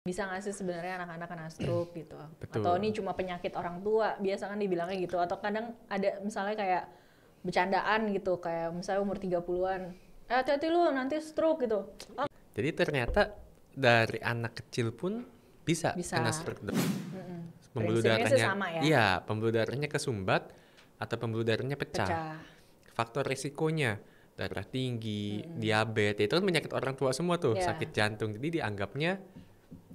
Bisa nggak sih sebenarnya anak-anak kena stroke gitu? Betul. Atau ini cuma penyakit orang tua, biasa kan dibilangnya gitu. Atau kadang ada misalnya kayak bercandaan gitu, kayak misalnya umur 30-an, hati-hati lu nanti stroke gitu. Oh, Jadi ternyata dari anak kecil pun bisa bisa. kena stroke, Dok. Pembuluh Prinsipnya sih darahnya, sama ya. iya, pembuluh darahnya kesumbat atau pembuluh darahnya pecah. Pecah. Faktor risikonya darah tinggi, diabetes, itu kan penyakit orang tua semua tuh, Iya. sakit jantung. Jadi dianggapnya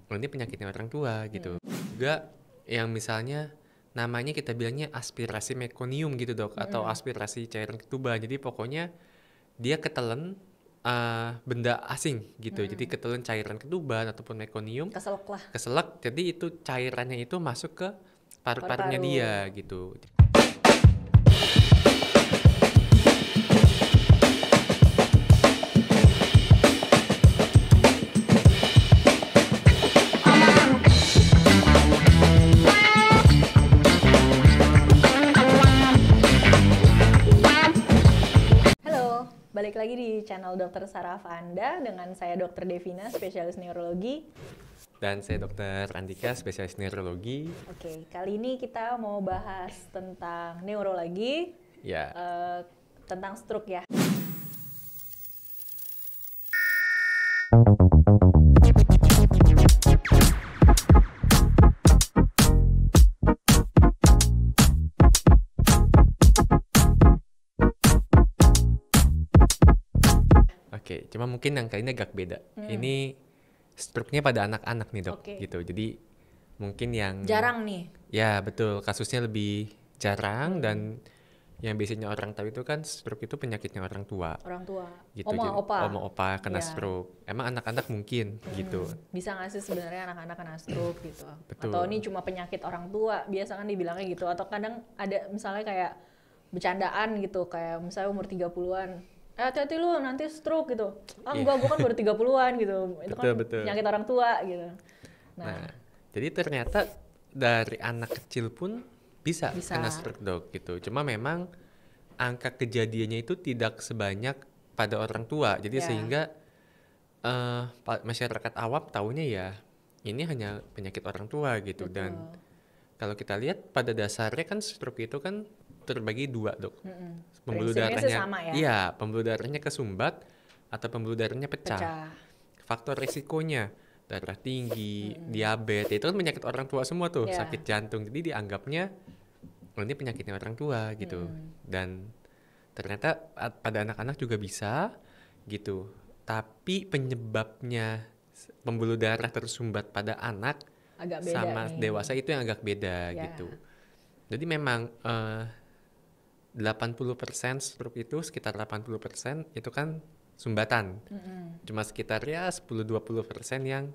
oh, ini penyakitnya orang tua gitu. Juga yang misalnya namanya kita bilangnya aspirasi mekonium gitu, Dok, atau aspirasi cairan ketuban. Jadi pokoknya dia ketelen benda asing gitu. Jadi ketelen cairan ketuban ataupun mekonium, Keselak lah. keselak. Jadi itu cairannya itu masuk ke paru-parunya Paru-paru. dia gitu. Halo, balik lagi di channel Dokter Saraf Anda dengan saya Dokter Devina, spesialis neurologi. Dan saya Dokter Andika, spesialis neurologi. Oke, kali ini kita mau bahas tentang neurologi, Ya, tentang stroke ya. oke. Cuma mungkin yang kali ini agak beda. Ini stroke-nya pada anak-anak nih, Dok. Oke. Gitu. Jadi mungkin yang Jarang nih. ya betul, kasusnya lebih jarang dan yang biasanya orang tahu itu kan stroke itu penyakitnya orang tua. Orang tua, Gitu. oma, Jadi, opa. oma opa kena Iya. stroke. Emang anak-anak mungkin gitu. Bisa nggak sih sebenarnya anak-anak kena stroke gitu? Betul. Atau ini cuma penyakit orang tua, biasa kan dibilangnya gitu. Atau kadang ada misalnya kayak bercandaan gitu, kayak misalnya umur 30-an, hati-hati lu nanti stroke gitu. Ah enggak, gua kan baru 30-an gitu. Itu kan Betul. penyakit orang tua gitu. Nah, jadi ternyata dari anak kecil pun bisa Bisa. kena stroke, Dok, gitu. Cuma memang angka kejadiannya itu tidak sebanyak pada orang tua. Jadi Ya. sehingga masyarakat awam taunya ya ini hanya penyakit orang tua gitu. Betul. Dan kalau kita lihat pada dasarnya kan stroke itu kan terbagi dua, Dok. Pembuluh Prinsipnya sih darahnya, sama ya. iya, pembuluh darahnya kesumbat atau pembuluh darahnya pecah. Pecah. Faktor risikonya darah tinggi, diabetes, itu kan penyakit orang tua semua tuh, Iya. sakit jantung. Jadi dianggapnya oh, ini penyakitnya orang tua gitu. Dan ternyata pada anak-anak juga bisa gitu. Tapi penyebabnya pembuluh darah tersumbat pada anak Agak beda sama nih. dewasa itu yang agak beda Ya. gitu. Jadi memang 80% stroke itu, sekitar 80% itu kan sumbatan. Cuma sekitar ya 10-20% yang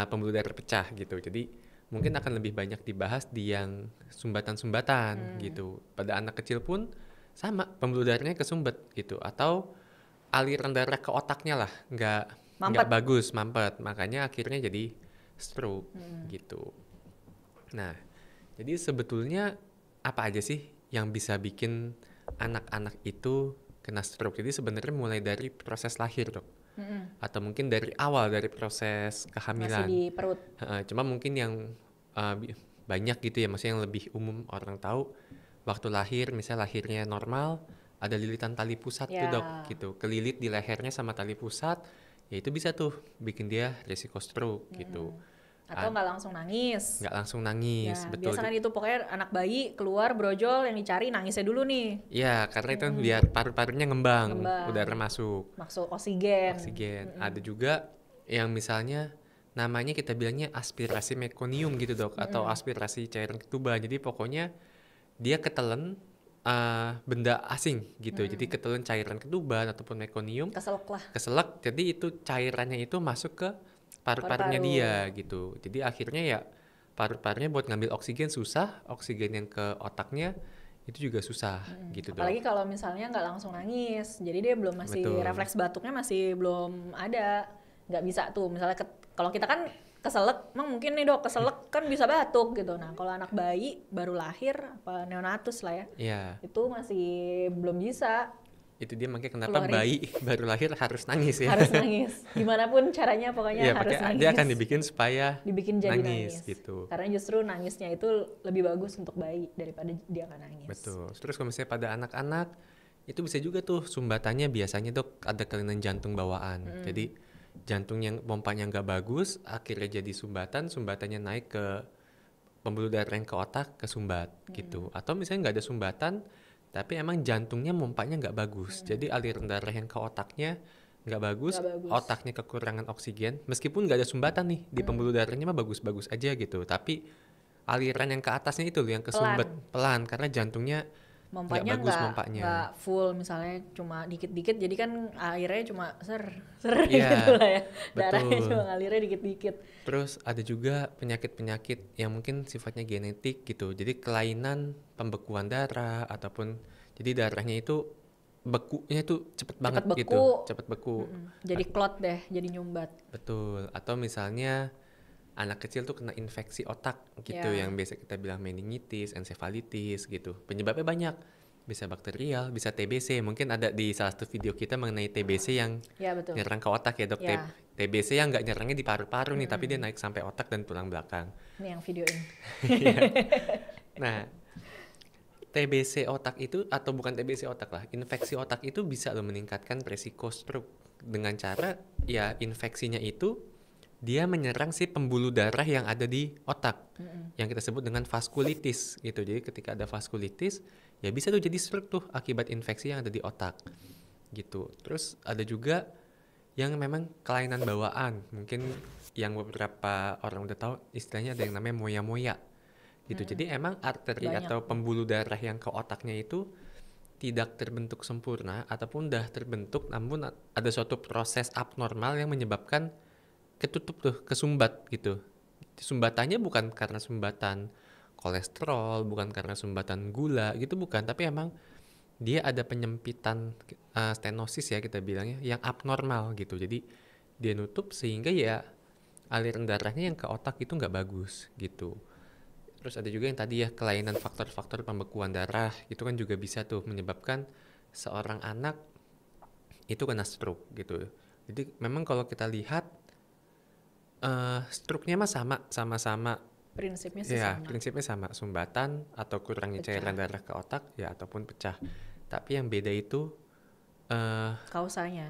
pembuluh darah pecah gitu. Jadi mungkin akan lebih banyak dibahas di yang sumbatan-sumbatan gitu. Pada anak kecil pun sama, pembuluh darahnya kesumbat gitu. Atau aliran darah ke otaknya lah nggak Mampet. bagus, mampet. Makanya akhirnya jadi stroke gitu. Nah, jadi sebetulnya apa aja sih yang bisa bikin anak-anak itu kena stroke? Jadi sebenarnya mulai dari proses lahir, Dok. Atau mungkin dari awal, dari proses Masih kehamilan. di perut. Cuma mungkin yang banyak gitu ya, maksudnya yang lebih umum orang tahu, waktu lahir, misalnya lahirnya normal, ada lilitan tali pusat tuh, Ya. Dok, gitu. Kelilit di lehernya sama tali pusat, ya itu bisa tuh bikin dia risiko stroke gitu. Atau nggak langsung nangis. Nggak langsung nangis, Ya, betul. biasa kan itu pokoknya anak bayi keluar brojol, yang dicari nangisnya dulu nih. Iya, karena itu biar paru-parunya ngembang, udara masuk, Masuk oksigen. Ada juga yang misalnya namanya kita bilangnya aspirasi mekonium gitu, Dok, atau aspirasi cairan ketuban. Jadi pokoknya dia ketelen benda asing gitu. Jadi ketelen cairan ketuban ataupun mekonium, Keselak lah. keselak. Jadi itu cairannya itu masuk ke paru-parunya Paru-paru. dia gitu. Jadi akhirnya ya paru-parunya buat ngambil oksigen susah, oksigen yang ke otaknya itu juga susah gitu, Dok. Apalagi kalau misalnya nggak langsung nangis, jadi dia belum masih Betul. refleks batuknya masih belum ada, nggak bisa tuh. Misalnya kalau kita kan keselak, emang mungkin nih Dok keselak kan bisa batuk gitu. Nah kalau anak bayi baru lahir apa neonatus lah ya, Iya. itu masih belum bisa. Itu dia makanya kenapa Keluarin. bayi baru lahir harus nangis ya. Harus nangis. Gimana pun caranya pokoknya Iya, harus makanya nangis. dia akan dibikin supaya Dibikin jadi nangis nangis. gitu. Karena justru nangisnya itu lebih bagus untuk bayi daripada dia nggak nangis. Betul. Terus kalau misalnya pada anak-anak itu bisa juga tuh sumbatannya biasanya tuh ada kelainan jantung bawaan. Jadi jantung yang pompanya nggak bagus akhirnya jadi sumbatan, sumbatannya naik ke pembuluh darah yang ke otak kesumbat gitu. Atau misalnya nggak ada sumbatan tapi emang jantungnya pompanya nggak bagus. Jadi aliran darah yang ke otaknya nggak bagus, Nggak bagus. otaknya kekurangan oksigen. Meskipun nggak ada sumbatan nih di pembuluh darahnya mah bagus-bagus aja gitu. Tapi aliran yang ke atasnya itu loh yang kesumbat pelan karena jantungnya nggak Mompanya bagus mompanya. nggak full, misalnya cuma dikit-dikit, jadi kan airnya cuma ser Iya, gitu lah ya. Darahnya betul. cuma ngalirnya dikit-dikit. Terus ada juga penyakit-penyakit yang mungkin sifatnya genetik gitu. Jadi kelainan pembekuan darah ataupun jadi darahnya itu bekunya itu cepet banget beku. gitu, cepet beku. Jadi clot deh, jadi nyumbat. Betul. Atau misalnya anak kecil tuh kena infeksi otak gitu Ya. yang biasa kita bilang meningitis, ensefalitis gitu. Penyebabnya banyak. Bisa bakterial, bisa TBC. Mungkin ada di salah satu video kita mengenai TBC yang Ya betul. nyerang ke otak ya dok. Ya. TBC yang nggak nyerangnya di paru-paru nih, tapi dia naik sampai otak dan tulang belakang. Ini yang videoin. Nah, TBC otak itu atau bukan TBC otak lah, infeksi otak itu bisa loh meningkatkan resiko stroke dengan cara ya infeksinya itu dia menyerang si pembuluh darah yang ada di otak yang kita sebut dengan vaskulitis gitu. Jadi ketika ada vaskulitis ya bisa tuh jadi stroke tuh akibat infeksi yang ada di otak gitu. Terus ada juga yang memang kelainan bawaan, mungkin yang beberapa orang udah tahu istilahnya ada yang namanya moya-moya gitu. Jadi emang arteri Banyak. atau pembuluh darah yang ke otaknya itu tidak terbentuk sempurna ataupun udah terbentuk namun ada suatu proses abnormal yang menyebabkan ketutup tuh, kesumbat gitu. Sumbatannya bukan karena sumbatan kolesterol, bukan karena sumbatan gula gitu, bukan, tapi emang dia ada penyempitan stenosis ya kita bilangnya yang abnormal gitu. Jadi dia nutup sehingga ya aliran darahnya yang ke otak itu nggak bagus gitu. Terus ada juga yang tadi ya kelainan faktor-faktor pembekuan darah itu kan juga bisa tuh menyebabkan seorang anak itu kena stroke gitu. Jadi memang kalau kita lihat stroke-nya mah sama-sama Prinsipnya sih ya, sama. prinsipnya sama, sumbatan atau kurangnya cairan darah ke otak ya ataupun pecah. Tapi yang beda itu Kausanya,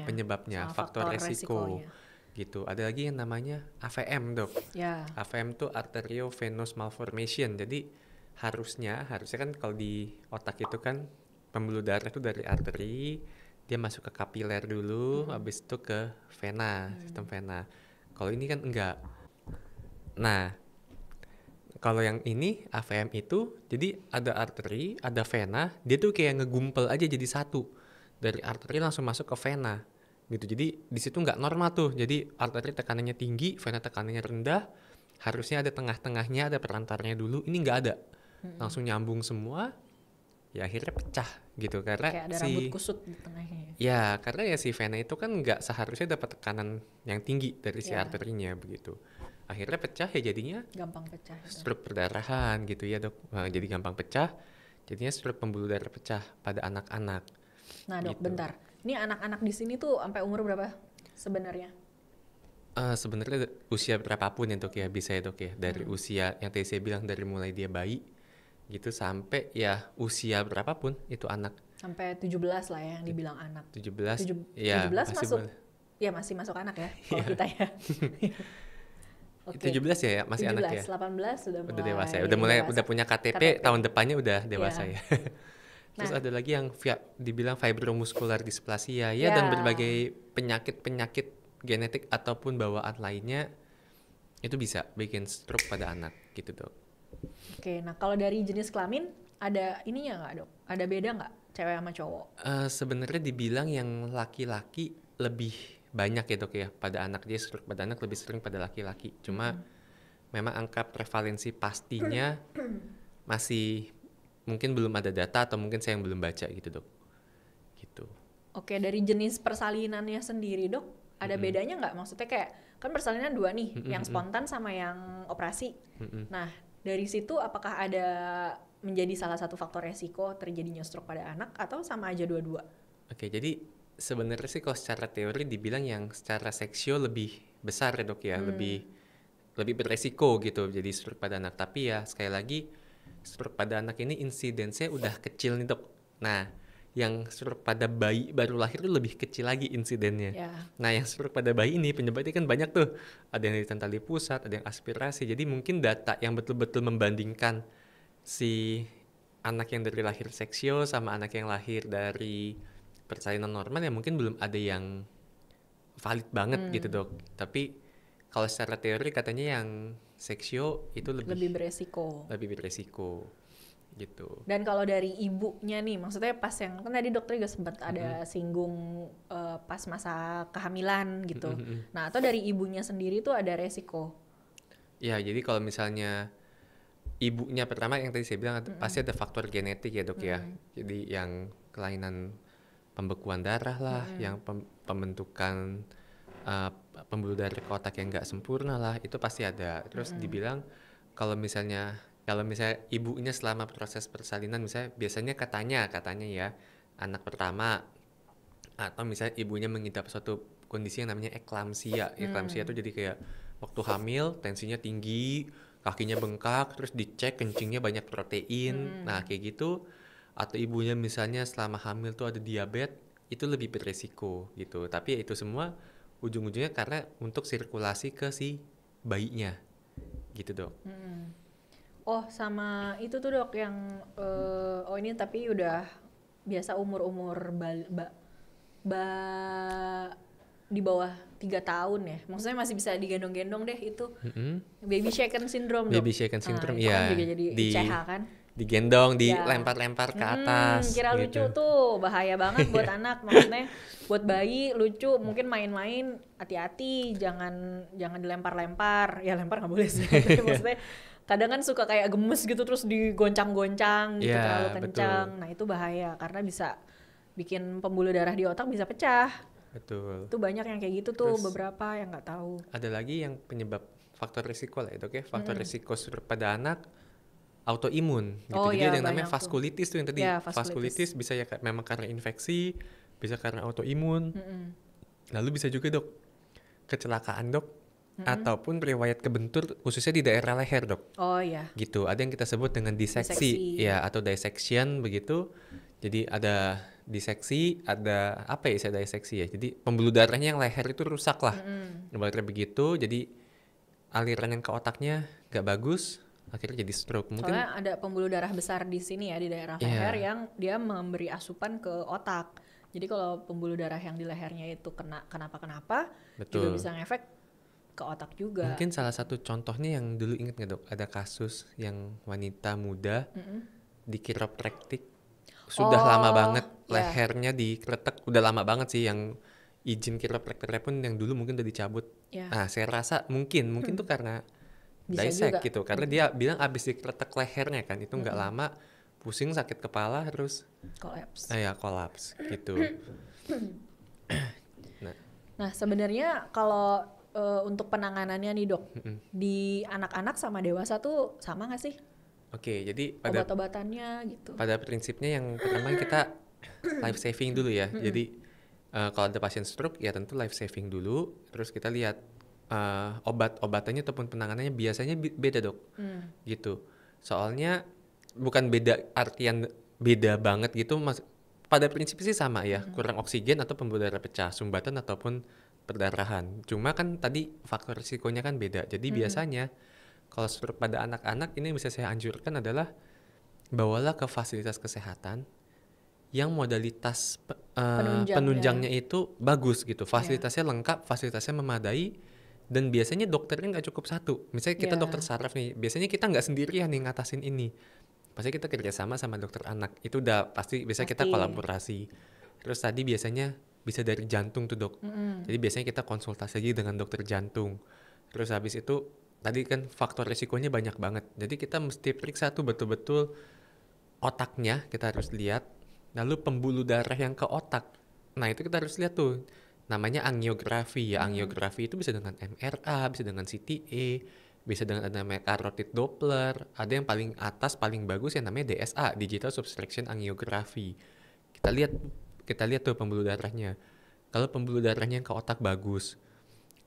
penyebabnya, sama faktor resiko resikonya. gitu. Ada lagi yang namanya AVM, Dok. Ya, AVM tuh arteriovenous malformation. Jadi harusnya kan kalau di otak itu kan pembuluh darah itu dari arteri, dia masuk ke kapiler dulu, habis itu ke vena, sistem vena. Kalau ini kan enggak. Nah, kalau yang ini AVM itu jadi ada arteri, ada vena, dia tuh kayak ngegumpel aja jadi satu. Dari arteri langsung masuk ke vena. Gitu. Jadi di situ nggak normal tuh. Jadi arteri tekanannya tinggi, vena tekanannya rendah. Harusnya ada tengah-tengahnya, ada perantaranya dulu. Ini nggak ada. Langsung nyambung semua. Ya akhirnya pecah gitu karena kayak ada rambut kusut di tengahnya. ya karena ya si vena itu kan nggak seharusnya dapat tekanan yang tinggi dari si Ya. arterinya begitu. Akhirnya pecah ya jadinya Gampang pecah. Gitu. stroke perdarahan gitu ya dok. Nah, jadi gampang pecah. Jadinya stroke pembuluh darah pecah pada anak-anak. Nah dok, Gitu. bentar. Ini anak-anak di sini tuh sampai umur berapa sebenarnya? Sebenarnya usia berapapun ya dok ya bisa ya dok ya dari usia yang tadi saya bilang dari mulai dia bayi gitu sampai ya usia berapapun itu anak Sampai 17 lah ya yang dibilang anak. 17 Tujuh- ya 17 masih masuk. boleh. Ya masih masuk anak ya kalau kita ya. Oke. 17 ya masih 17, anak ya 18 sudah mulai udah dewasa ya udah mulai dewasa. udah punya KTP, KTP. tahun depannya udah dewasa Iya. ya. Terus Nah. ada lagi yang dibilang fibromuscular dysplasia ya dan Ya. berbagai penyakit genetik ataupun bawaan lainnya itu bisa bikin stroke pada anak gitu dok. Oke, nah kalau dari jenis kelamin ada ininya nggak dok? Ada beda nggak cewek sama cowok? Sebenarnya dibilang yang laki-laki lebih banyak ya dok ya pada anak, dia stroke pada anak lebih sering pada laki-laki. Cuma memang angka prevalensi pastinya masih mungkin belum ada data atau mungkin saya yang belum baca gitu dok. Gitu. Oke, dari jenis persalinannya sendiri dok, ada bedanya nggak? Maksudnya kayak kan persalinan dua nih, yang spontan sama yang operasi. Nah, dari situ apakah ada menjadi salah satu faktor resiko terjadinya stroke pada anak atau sama aja dua-dua? Oke, jadi sebenarnya sih kalau secara teori dibilang yang secara seksio lebih besar ya dok ya, lebih beresiko gitu jadi stroke pada anak. Tapi ya sekali lagi stroke pada anak ini insidensnya udah kecil nih dok. Nah, yang stroke pada bayi baru lahir itu lebih kecil lagi insidennya. Ya. Nah, yang stroke pada bayi ini penyebabnya kan banyak tuh. Ada yang di tali pusat, ada yang aspirasi. Jadi mungkin data yang betul-betul membandingkan si anak yang dari lahir seksio sama anak yang lahir dari persalinan normal ya mungkin belum ada yang valid banget gitu dok. Tapi kalau secara teori katanya yang seksio itu Lebih beresiko. lebih beresiko gitu. Dan kalau dari ibunya nih, maksudnya pas yang kan tadi dokter juga sempat ada singgung pas masa kehamilan gitu. Nah, atau dari ibunya sendiri tuh ada resiko. Ya, jadi kalau misalnya ibunya pertama yang tadi saya bilang pasti ada faktor genetik ya dok ya. Jadi yang kelainan pembekuan darah lah, yang pembentukan pembuluh darah ke otak yang nggak sempurna lah, itu pasti ada. Terus dibilang kalau misalnya ibunya selama proses persalinan misalnya biasanya katanya ya anak pertama atau misalnya ibunya mengidap suatu kondisi yang namanya eklamsia. Eklamsia itu jadi kayak waktu hamil tensinya tinggi, kakinya bengkak, terus dicek kencingnya banyak protein. Nah, kayak gitu. Atau ibunya misalnya selama hamil tuh ada diabetes, itu lebih beresiko gitu. Tapi ya itu semua ujung-ujungnya karena untuk sirkulasi ke si bayinya. Gitu, Dok. Oh, sama itu tuh dok yang ini tapi udah biasa umur-umur di bawah 3 tahun ya. Maksudnya masih bisa digendong-gendong deh itu. Baby shaken syndrome dok. Baby shaken syndrome, Nah, itu ya. kan juga jadi CH kan. Digendong, Ya. dilempar-lempar ke atas. Kira gitu. lucu tuh, bahaya banget buat anak. Maksudnya buat bayi lucu, mungkin main-main hati-hati, jangan dilempar-lempar. Ya lempar nggak boleh sih. Tapi maksudnya kadang kan suka kayak gemes gitu terus digoncang-goncang gitu Ya, terlalu kencang. betul. Nah itu bahaya karena bisa bikin pembuluh darah di otak bisa pecah. Betul. Itu banyak yang kayak gitu tuh, Terus beberapa yang nggak tahu. ada lagi yang penyebab faktor risiko lah ya dok ya. Faktor risiko stroke pada anak autoimun gitu. Oh, Jadi ya, ada yang namanya banyak tuh. vaskulitis tuh yang tadi. Ya, vaskulitis. Vaskulitis bisa ya memang karena infeksi, bisa karena autoimun. Lalu bisa juga dok kecelakaan dok, ataupun riwayat kebentur khususnya di daerah leher dok. Oh ya. Gitu. Ada yang kita sebut dengan diseksi, ya atau dissection begitu. Jadi ada diseksi, ada apa ya istilah diseksi ya. Jadi pembuluh darahnya yang leher itu rusak lah. Ibaratnya begitu. Jadi aliran yang ke otaknya gak bagus, akhirnya jadi stroke. Mungkin Soalnya ada pembuluh darah besar di sini ya di daerah leher yang dia memberi asupan ke otak. Jadi kalau pembuluh darah yang di lehernya itu kena kenapa-kenapa juga bisa ngefek ke otak juga. Mungkin salah satu contohnya yang dulu inget nggak dok? Ada kasus yang wanita muda di chiropractic sudah lama banget lehernya dikretek, udah lama banget sih yang izin chiropractornya pun yang dulu mungkin udah dicabut. Nah saya rasa mungkin tuh karena Bisa dissect juga. gitu, karena dia bilang abis dikretek lehernya kan itu nggak lama pusing sakit kepala terus Collapse. kolaps gitu. Nah sebenarnya kalau untuk penanganannya nih dok, di anak-anak sama dewasa tuh sama nggak sih? Oke, jadi pada Obat-obatannya gitu. pada prinsipnya yang pertama kita life saving dulu ya. Jadi kalau ada pasien stroke ya tentu life saving dulu. Terus kita lihat obat-obatannya ataupun penanganannya biasanya beda dok. Gitu. Soalnya bukan beda artian beda banget gitu. Pada prinsipnya sih sama ya. Kurang oksigen atau pembuluh darah pecah, sumbatan ataupun perdarahan. Cuma kan tadi faktor risikonya kan beda. Jadi biasanya kalau stroke pada anak-anak ini yang bisa saya anjurkan adalah bawalah ke fasilitas kesehatan yang modalitas penunjangnya itu bagus gitu. Fasilitasnya lengkap, fasilitasnya memadai, dan biasanya dokternya nggak cukup satu. Misalnya kita dokter saraf nih, biasanya kita nggak sendirian nih ngatasin ini. Pasti kita kerjasama sama dokter anak. Itu udah pasti bisa kita kolaborasi. Terus tadi biasanya bisa dari jantung tuh dok. Jadi biasanya kita konsultasi lagi dengan dokter jantung. Terus habis itu tadi kan faktor risikonya banyak banget. Jadi kita mesti periksa tuh betul-betul otaknya, kita harus lihat. Lalu pembuluh darah yang ke otak. Nah itu kita harus lihat tuh. Namanya angiografi ya. Angiografi itu bisa dengan MRA, bisa dengan CTA, bisa dengan namanya carotid Doppler. Ada yang paling atas paling bagus yang namanya DSA, Digital Subtraction Angiography. Kita lihat kita lihat tuh pembuluh darahnya. Kalau pembuluh darahnya ke otak bagus,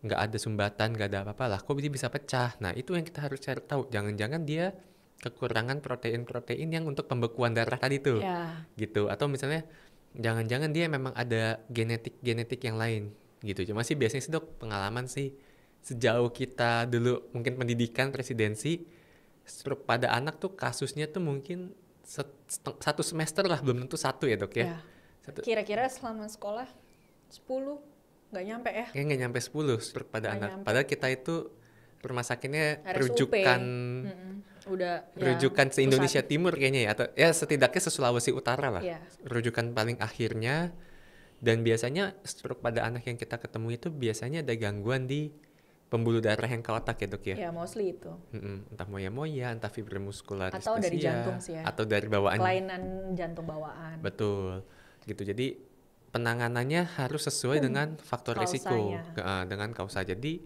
nggak ada sumbatan, nggak ada apa-apa lah, kok dia bisa pecah? Nah itu yang kita harus cari tahu. Jangan-jangan dia kekurangan protein-protein yang untuk pembekuan darah tadi tuh, Ya. gitu. Atau misalnya jangan-jangan dia memang ada genetik yang lain, gitu. Cuma sih biasanya sih dok, pengalaman sih sejauh kita dulu mungkin pendidikan presidensi, stroke pada anak tuh kasusnya tuh mungkin satu semester lah, belum tentu satu ya dok ya. Ya. Kira-kira selama sekolah 10 nggak nyampe ya? Kayaknya nggak nyampe 10 stroke pada Nggak anak. nyampe. Padahal kita itu rumah sakitnya RSUP. rujukan Udah rujukan ya, se-Indonesia pusat. Timur kayaknya ya, atau ya setidaknya se-Sulawesi Utara lah. Iya. Rujukan paling akhirnya. Dan biasanya stroke pada anak yang kita ketemu itu biasanya ada gangguan di pembuluh darah yang ke otak ya dok ya. Ya mostly itu. Entah moya-moya, entah fibromuskular Atau dari displasia, jantung sih ya. atau dari bawaan. Kelainan jantung bawaan. Betul, gitu. Jadi penanganannya harus sesuai dengan faktor risiko, Kausanya. dengan kausa. Jadi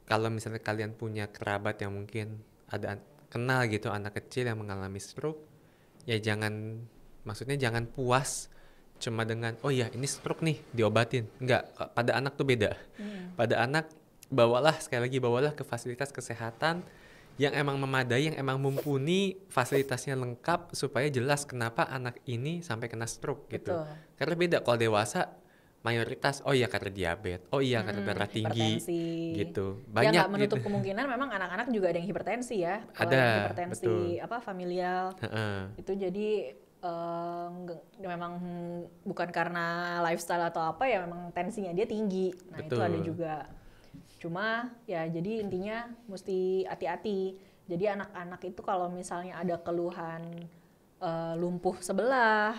kalau misalnya kalian punya kerabat yang mungkin ada kenal gitu anak kecil yang mengalami stroke, ya maksudnya jangan puas cuma dengan oh ya ini stroke nih diobatin. Enggak, pada anak tuh beda. Pada anak sekali lagi bawalah ke fasilitas kesehatan yang emang memadai, yang emang mumpuni, fasilitasnya lengkap supaya jelas kenapa anak ini sampai kena stroke gitu. Betul. Karena beda kalau dewasa mayoritas oh iya karena diabetes, oh iya karena darah tinggi Hipertensi. gitu. Ya Banyak nggak menutup gitu. kemungkinan memang anak-anak juga ada yang hipertensi ya. Kalau Ada, yang hipertensi betul. familial Heeh. itu jadi memang bukan karena lifestyle atau apa ya, memang tensinya dia tinggi. Nah itu Betul. ada juga. Cuma ya jadi intinya mesti hati-hati. Jadi anak-anak itu kalau misalnya ada keluhan lumpuh sebelah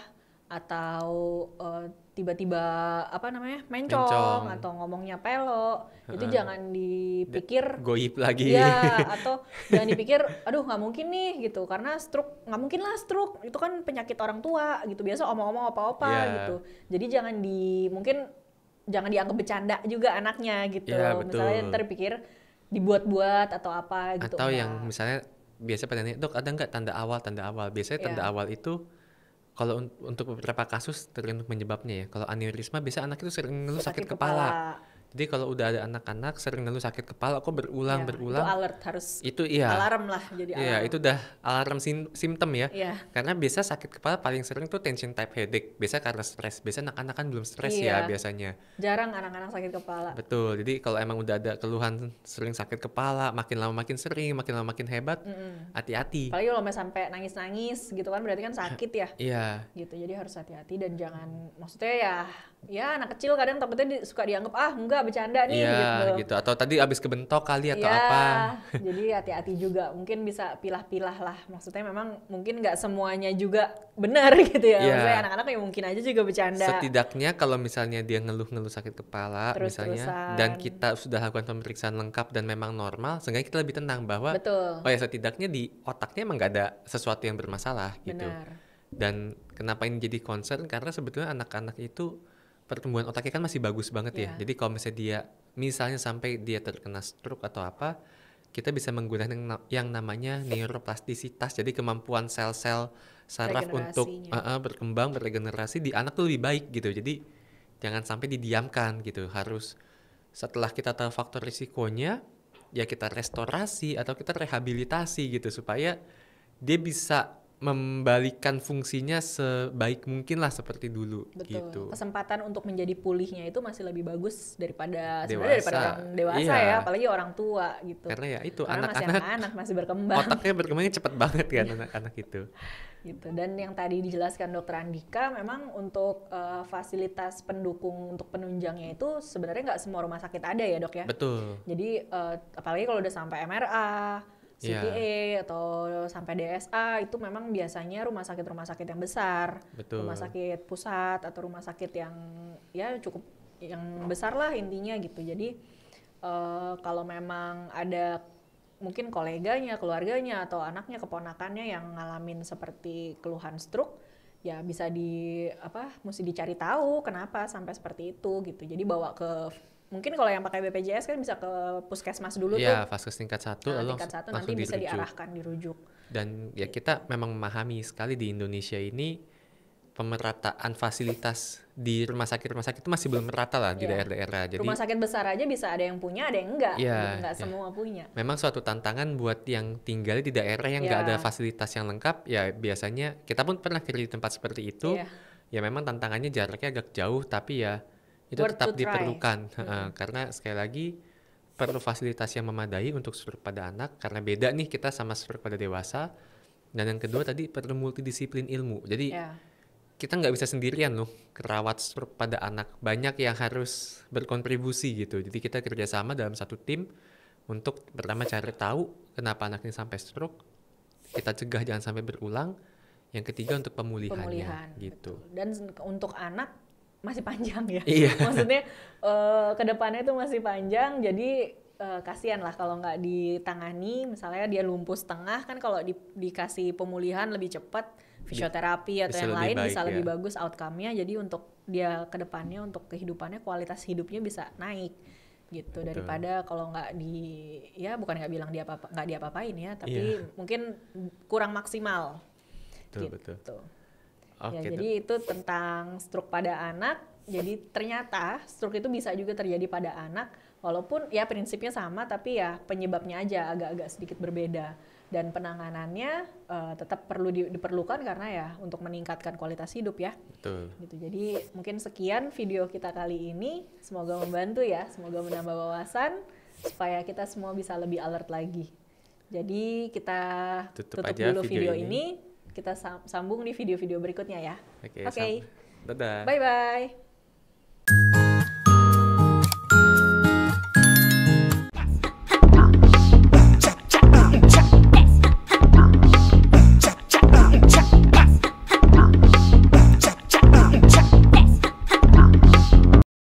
atau tiba-tiba mencong atau ngomongnya pelo, itu jangan dipikir Goib lagi. ya, atau jangan dipikir aduh nggak mungkin nih gitu, karena stroke nggak mungkin lah, stroke itu kan penyakit orang tua gitu, biasa omong-omong opa-opa gitu. Jadi mungkin jangan dianggap bercanda juga anaknya gitu. Ya, betul. Misalnya ntar pikir dibuat-buat atau apa gitu. Atau enggak. yang misalnya biasa pada nanya, dok ada nggak tanda awal? Biasanya tanda Iya. awal itu kalau untuk beberapa kasus tergantung penyebabnya ya. Kalau aneurisma biasa anak itu sering ngeluh sakit kepala. Jadi kalau udah ada anak-anak sering ngeluh sakit kepala kok berulang. Itu alert, harus Itu iya. alarm lah, jadi alarm. Iya, itu udah alarm simptom ya. Iya. Karena biasa sakit kepala paling sering tuh tension type headache. Biasa karena stres. Biasa anak-anak kan belum stres ya Iya. biasanya. Jarang anak-anak sakit kepala. Betul. Jadi kalau emang udah ada keluhan sering sakit kepala, makin lama makin sering, makin lama makin hebat, hati-hati. Apalagi kalau sampai nangis-nangis gitu kan, berarti kan sakit ya. Iya. Gitu, jadi harus hati-hati dan jangan, maksudnya ya anak kecil kadang takutnya suka dianggap enggak bercanda nih Iya, gitu. Atau tadi abis kebentok kali atau ya, apa. Jadi hati-hati juga, mungkin bisa pilah-pilah lah. Maksudnya memang mungkin nggak semuanya juga benar gitu ya. Iya. Maksudnya anak-anak ya mungkin aja juga bercanda. Setidaknya kalau misalnya dia ngeluh-ngeluh sakit kepala misalnya, dan kita sudah lakukan pemeriksaan lengkap dan memang normal, sehingga kita lebih tenang bahwa Betul. oh ya setidaknya di otaknya emang nggak ada sesuatu yang bermasalah gitu. Benar. Dan kenapa ini jadi concern? Karena sebetulnya anak-anak itu pertumbuhan otaknya kan masih bagus banget ya. Iya. Jadi kalau misalnya sampai dia terkena stroke atau apa, kita bisa menggunakan yang namanya neuroplastisitas. Jadi kemampuan sel-sel saraf untuk berkembang, beregenerasi di anak tuh lebih baik gitu. Jadi jangan sampai didiamkan gitu. Harus setelah kita tahu faktor risikonya, ya kita restorasi atau kita rehabilitasi gitu supaya dia bisa membalikan fungsinya sebaik mungkin lah seperti dulu. Betul. Gitu. Kesempatan untuk menjadi pulihnya itu masih lebih bagus daripada Dewasa. orang dewasa Iya. ya, apalagi orang tua gitu. Karena ya itu Karena anak-anak masih berkembang. otaknya berkembangnya cepat banget kan anak-anak itu. Gitu. Dan yang tadi dijelaskan Dokter Andika, memang untuk fasilitas pendukung untuk penunjangnya itu sebenarnya nggak semua rumah sakit ada ya dok ya. Betul. Jadi apalagi kalau udah sampai MRA, CTA atau sampai DSA, itu memang biasanya rumah sakit yang besar. Betul. Rumah sakit pusat atau rumah sakit yang ya cukup yang besar lah intinya gitu. Jadi kalau memang ada mungkin koleganya, keluarganya atau anaknya, keponakannya yang ngalamin seperti keluhan stroke, ya bisa mesti dicari tahu kenapa sampai seperti itu gitu. Jadi bawa ke, mungkin kalau yang pakai BPJS kan bisa ke puskesmas dulu tuh. Iya, vaskes tingkat 1 lalu Tingkat 1 nanti langsung bisa dirujuk. dirujuk. Dan ya kita memang memahami sekali di Indonesia ini pemerataan fasilitas di rumah sakit itu masih belum merata lah di Iya. daerah-daerah. Jadi Rumah sakit besar aja bisa ada yang punya, ada yang enggak. Iya, Gitu, enggak iya. semua punya. memang suatu tantangan buat yang tinggal di daerah yang nggak ada Iya. fasilitas yang lengkap. Ya biasanya kita pun pernah kerja di tempat seperti itu. Iya. Ya memang tantangannya jaraknya agak jauh, tapi ya itu Worth tetap to try. diperlukan. Karena sekali lagi perlu fasilitas yang memadai untuk stroke pada anak, karena beda nih kita sama stroke pada dewasa. Dan yang kedua tadi perlu multidisiplin ilmu. Jadi Iya. kita nggak bisa sendirian loh kerawat stroke pada anak. Banyak yang harus berkontribusi gitu. Jadi kita kerjasama dalam satu tim untuk pertama cari tahu kenapa anak ini sampai stroke, kita cegah jangan sampai berulang. Yang ketiga untuk pemulihannya Pemulihan gitu. betul. Dan untuk anak masih panjang ya. Iya. Maksudnya kedepannya itu masih panjang, jadi kasihan lah kalau nggak ditangani. Misalnya dia lumpuh setengah, kan kalau dikasih pemulihan lebih cepat, fisioterapi atau bisa yang lebih lain baik bisa ya. lebih bagus outcome-nya. Jadi untuk dia kedepannya, untuk kehidupannya, kualitas hidupnya bisa naik gitu. Betul. Daripada kalau nggak ya bukan nggak bilang nggak diapa-apain ya, tapi Iya. mungkin kurang maksimal. Betul, Gitu. betul. Ya, Oke, jadi itu tentang stroke pada anak. Jadi ternyata stroke itu bisa juga terjadi pada anak, walaupun ya prinsipnya sama, tapi ya penyebabnya aja agak-agak sedikit berbeda. Dan penanganannya tetap perlu diperlukan karena ya untuk meningkatkan kualitas hidup ya. betul. Gitu. Jadi mungkin sekian video kita kali ini. Semoga membantu ya, semoga menambah wawasan supaya kita semua bisa lebih alert lagi. Jadi kita Tutup tutup aja dulu video video ini. ini. Kita sambung di video-video berikutnya ya. Oke, Oke. dadah. Bye-bye.